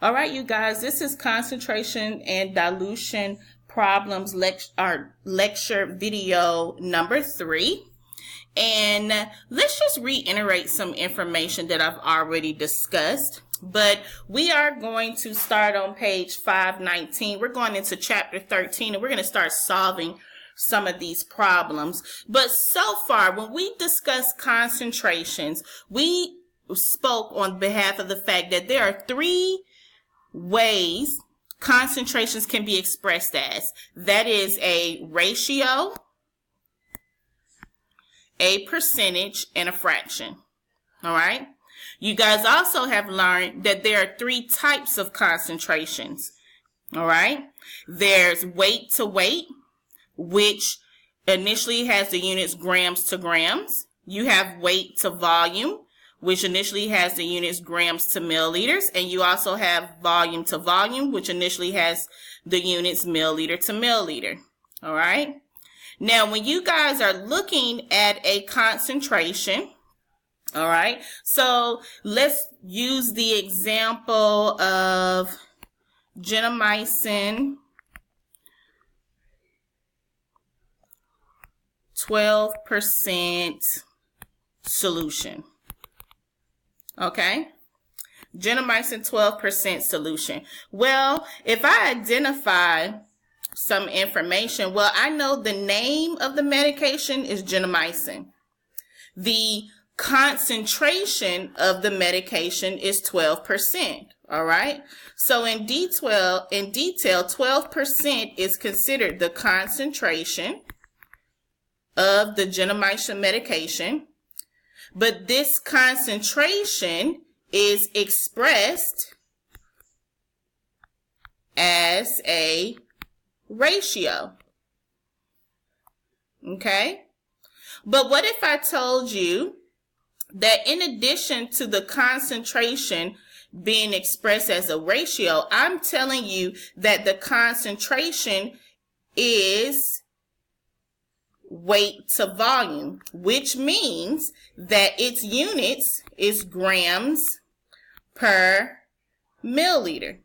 All right, you guys, this is concentration and dilution problems lecture video number 3. And let's just reiterate some information that I've already discussed. But we are going to start on page 519. We're going into chapter 13, and we're going to start solving some of these problems. But so far, when we discuss concentrations, we spoke on behalf of the fact that there are 3 ways concentrations can be expressed as. That is a ratio, a percentage, and a fraction. All right. You guys also have learned that there are 3 types of concentrations. All right. There's weight to weight, which initially has the units grams to grams. You have weight to volume, which initially has the units grams to milliliters, and you also have volume to volume, which initially has the units milliliter to milliliter. All right. Now, when you guys are looking at a concentration, all right, so let's use the example of gentamicin 12% solution. Okay, gentamicin 12% solution. Well, if I identify some information, well, I know the name of the medication is gentamicin. The concentration of the medication is 12%. All right. So in detail, 12% is considered the concentration of the gentamicin medication. But this concentration is expressed as a ratio. Okay? But what if I told you that in addition to the concentration being expressed as a ratio, I'm telling you that the concentration is weight to volume, which means that its units is grams per milliliter.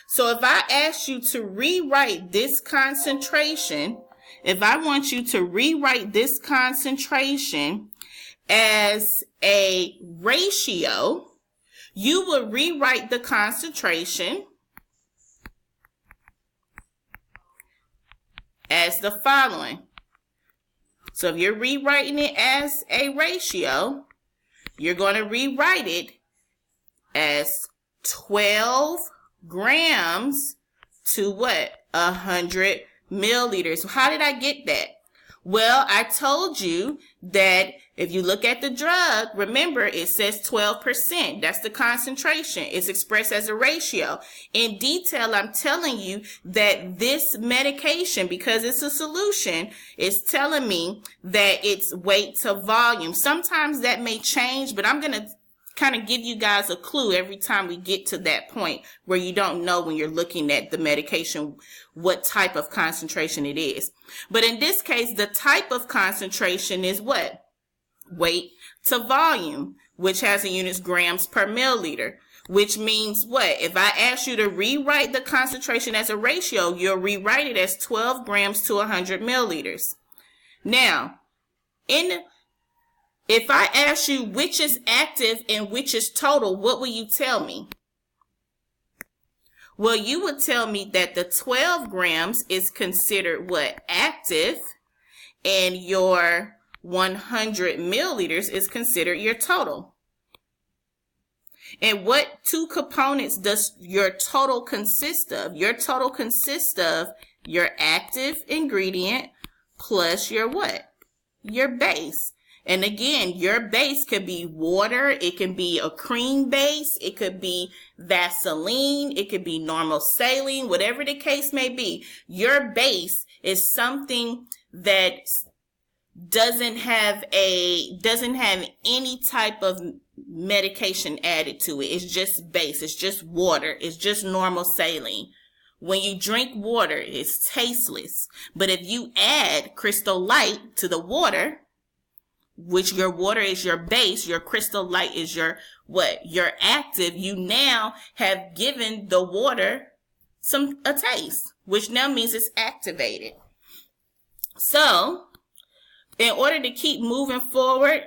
So if I ask you to rewrite this concentration, if I want you to rewrite this concentration as a ratio, you will rewrite the concentration as the following. So if you're rewriting it as a ratio, you're going to rewrite it as 12 grams to what? 100 milliliters. How did I get that? Well, I told you that if you look at the drug, remember it says 12%. That's the concentration. It's expressed as a ratio. In detail, I'm telling you that this medication, because it's a solution, is telling me that it's weight to volume. Sometimes that may change, but I'm going to kind of give you guys a clue every time we get to that point where you don't know when you're looking at the medication what type of concentration it is. But in this case, the type of concentration is what? Weight to volume, which has the units grams per milliliter, which means what? If I ask you to rewrite the concentration as a ratio, you'll rewrite it as 12 grams to 100 milliliters. Now, if I ask you which is active and which is total, what will you tell me? Well, you would tell me that the 12 grams is considered what? Active, and your 100 milliliters is considered your total. And what 2 components does your total consist of? Your total consists of your active ingredient plus your what? Your base. And again, your base could be water, it can be a cream base, it could be Vaseline, it could be normal saline, whatever the case may be. Your base is something that doesn't have any type of medication added to it. It's just base, it's just water, it's just normal saline. When you drink water, it's tasteless. But if you add Crystal Light to the water, which your water is your base, your crystal light is your your active, you now have given the water a taste, which now means it's activated. So in order to keep moving forward,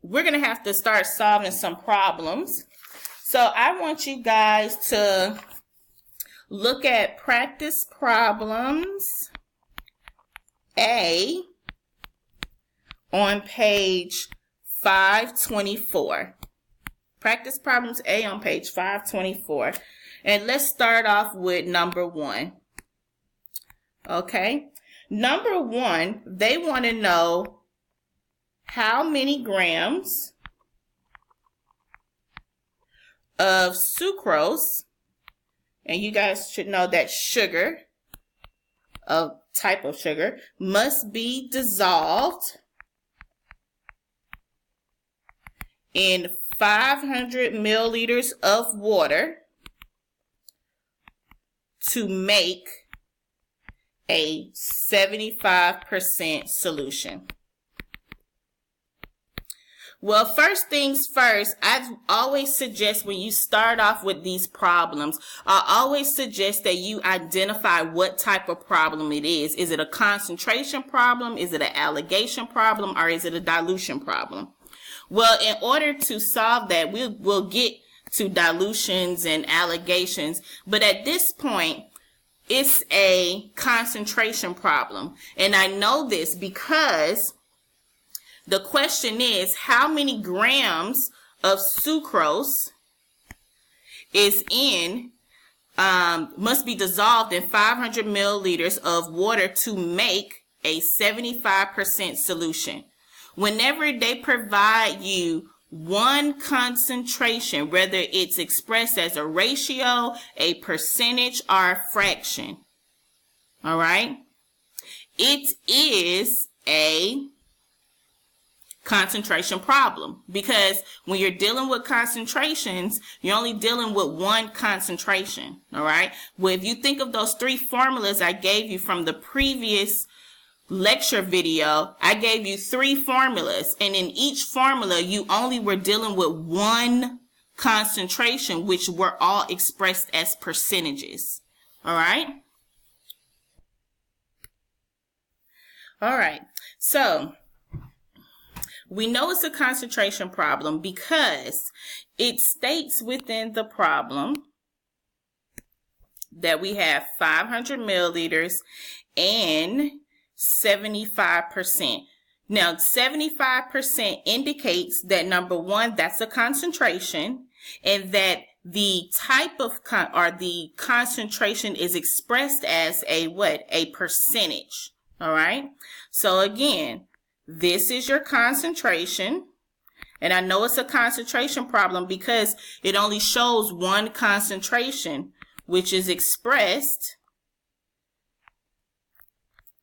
we're going to have to start solving some problems. So I want you guys to look at practice problems A on page 524. Practice problems A on page 524. And let's start off with number 1. Okay. Number 1, they want to know how many grams of sucrose, and you guys should know that sugar, a type of sugar, must be dissolved in 500 milliliters of water to make a 75% solution. Well, first things first, I always suggest when you start off with these problems, I always suggest that you identify what type of problem it is. Is it a concentration problem? Is it an alligation problem? Or is it a dilution problem? Well, in order to solve that, we'll get to dilutions and alligations. But at this point, it's a concentration problem. And I know this because the question is, how many grams of sucrose is must be dissolved in 500 milliliters of water to make a 75% solution? Whenever they provide you one concentration, whether it's expressed as a ratio, a percentage, or a fraction, all right, it is a concentration problem, because when you're dealing with concentrations, you're only dealing with one concentration, all right? Well, if you think of those 3 formulas I gave you from the previous lecture video, I gave you 3 formulas, and in each formula you only were dealing with one concentration, which were all expressed as percentages. All right, so we know it's a concentration problem because it states within the problem that we have 500 milliliters and 75%. Now, 75% indicates that, number 1, that's a concentration, and that the type of the concentration is expressed as a percentage. All right. So again, this is your concentration, and I know it's a concentration problem because it only shows one concentration, which is expressed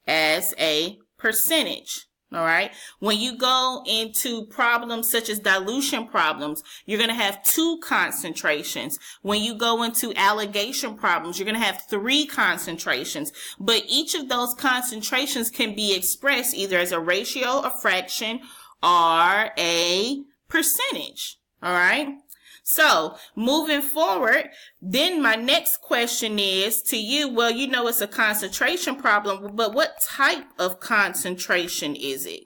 as a percentage. All right. When you go into problems such as dilution problems, you're going to have 2 concentrations. When you go into alligation problems, you're going to have 3 concentrations. But each of those concentrations can be expressed either as a ratio, a fraction, or a percentage. All right. So moving forward, then my next question is to you, well, you know it's a concentration problem, but what type of concentration is it?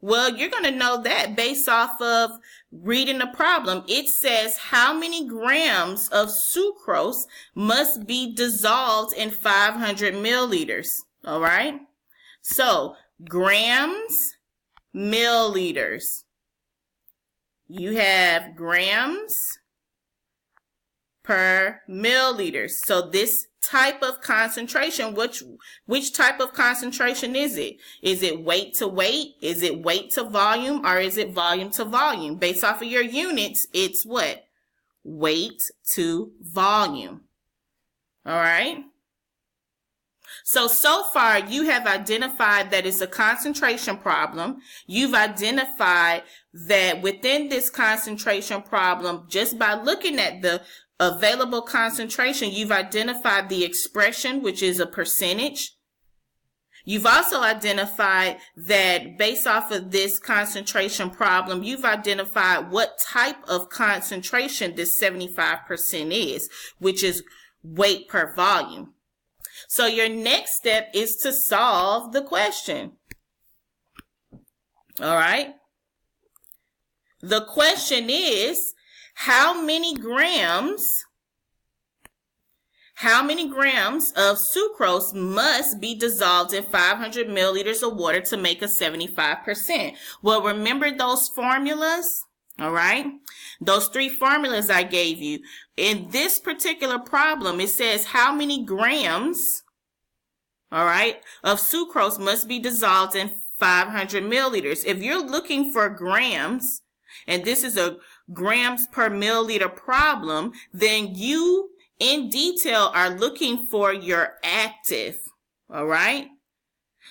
Well, you're going to know that based off of reading the problem. It says how many grams of sucrose must be dissolved in 500 milliliters. All right. So grams, milliliters. You have grams per milliliters. So this type of concentration, which type of concentration is it? Is it weight to weight? Is it weight to volume? Or is it volume to volume? Based off of your units, it's what? Weight to volume. All right. So far, you have identified that it's a concentration problem. You've identified that within this concentration problem, just by looking at the available concentration, you've identified the expression, which is a percentage. You've also identified that based off of this concentration problem, you've identified what type of concentration this 75% is, which is weight per volume. So your next step is to solve the question. All right. The question is, how many grams of sucrose must be dissolved in 500 milliliters of water to make a 75%? Well, remember those formulas? All right. Those three formulas I gave you. In this particular problem, it says how many grams, all right, of sucrose must be dissolved in 500 milliliters. If you're looking for grams, and this is a grams per milliliter problem, then you in detail are looking for your active, all right?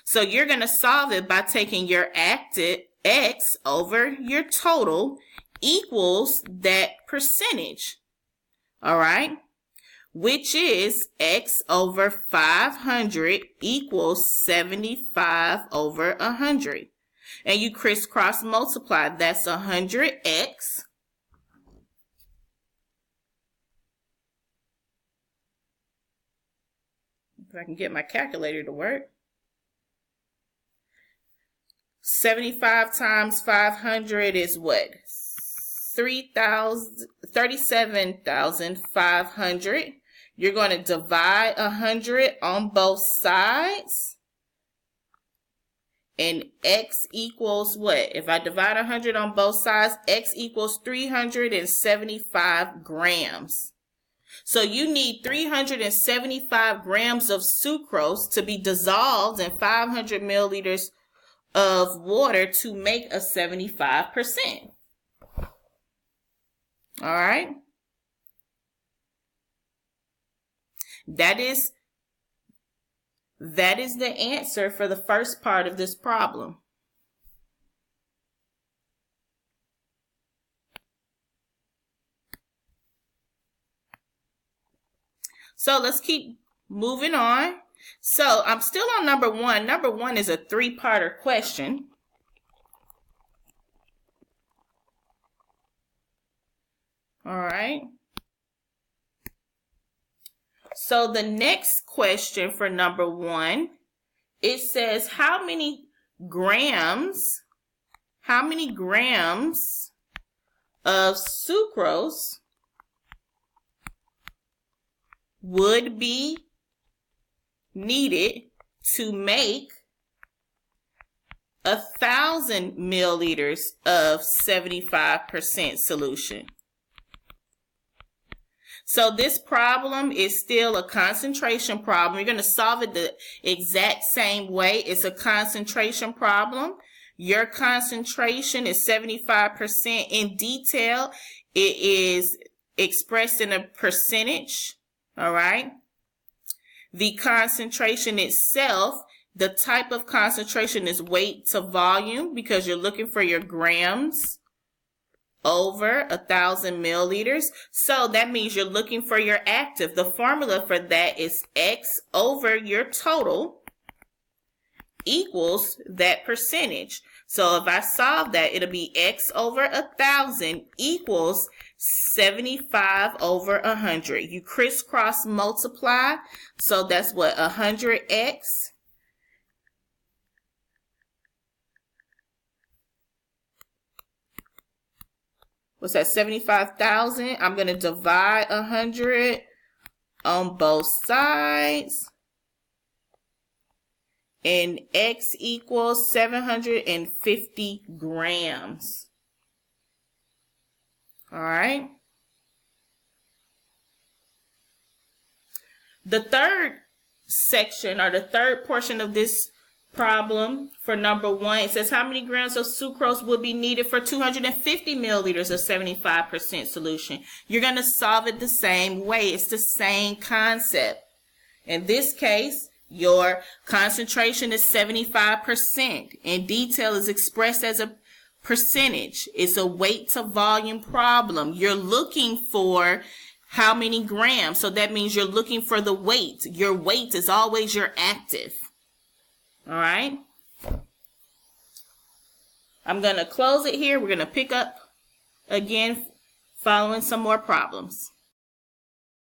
So you're going to solve it by taking your active, X over your total equals that percentage, all right? Which is X over 500 equals 75 over 100. And you crisscross multiply. That's 100X. If I can get my calculator to work. 75 times 500 is what? 37,500. You're going to divide 100 on both sides. And X equals what? If I divide 100 on both sides, X equals 375 grams. So you need 375 grams of sucrose to be dissolved in 500 milliliters of water to make a 75%. All right. That is the answer for the first part of this problem. So let's keep moving on. So I'm still on number one. Number one is a three-parter question. All right. So the next question for number one, it says how many grams of sucrose would be needed to make 1,000 milliliters of 75% solution. So this problem is still a concentration problem. You're going to solve it the exact same way. It's a concentration problem. Your concentration is 75%. In detail, it is expressed in a percentage. All right. The concentration itself, the type of concentration is weight to volume because you're looking for your grams over 1,000 milliliters. So that means you're looking for your active. The formula for that is X over your total equals that percentage. So if I solve that, it'll be X over 1,000 equals 75 over 100. You crisscross multiply. So that's what, 100X. What's that, 75,000? I'm going to divide 100 on both sides. And X equals 750 grams. All right. The third section or the third portion of this problem for number one, it says how many grams of sucrose would be needed for 250 milliliters of 75% solution. You're going to solve it the same way. It's the same concept. In this case, your concentration is 75%. In detail is expressed as a percentage. It's a weight to volume problem. You're looking for how many grams. So that means you're looking for the weight. Your weight is always your active. All right. I'm going to close it here. We're going to pick up again following some more problems.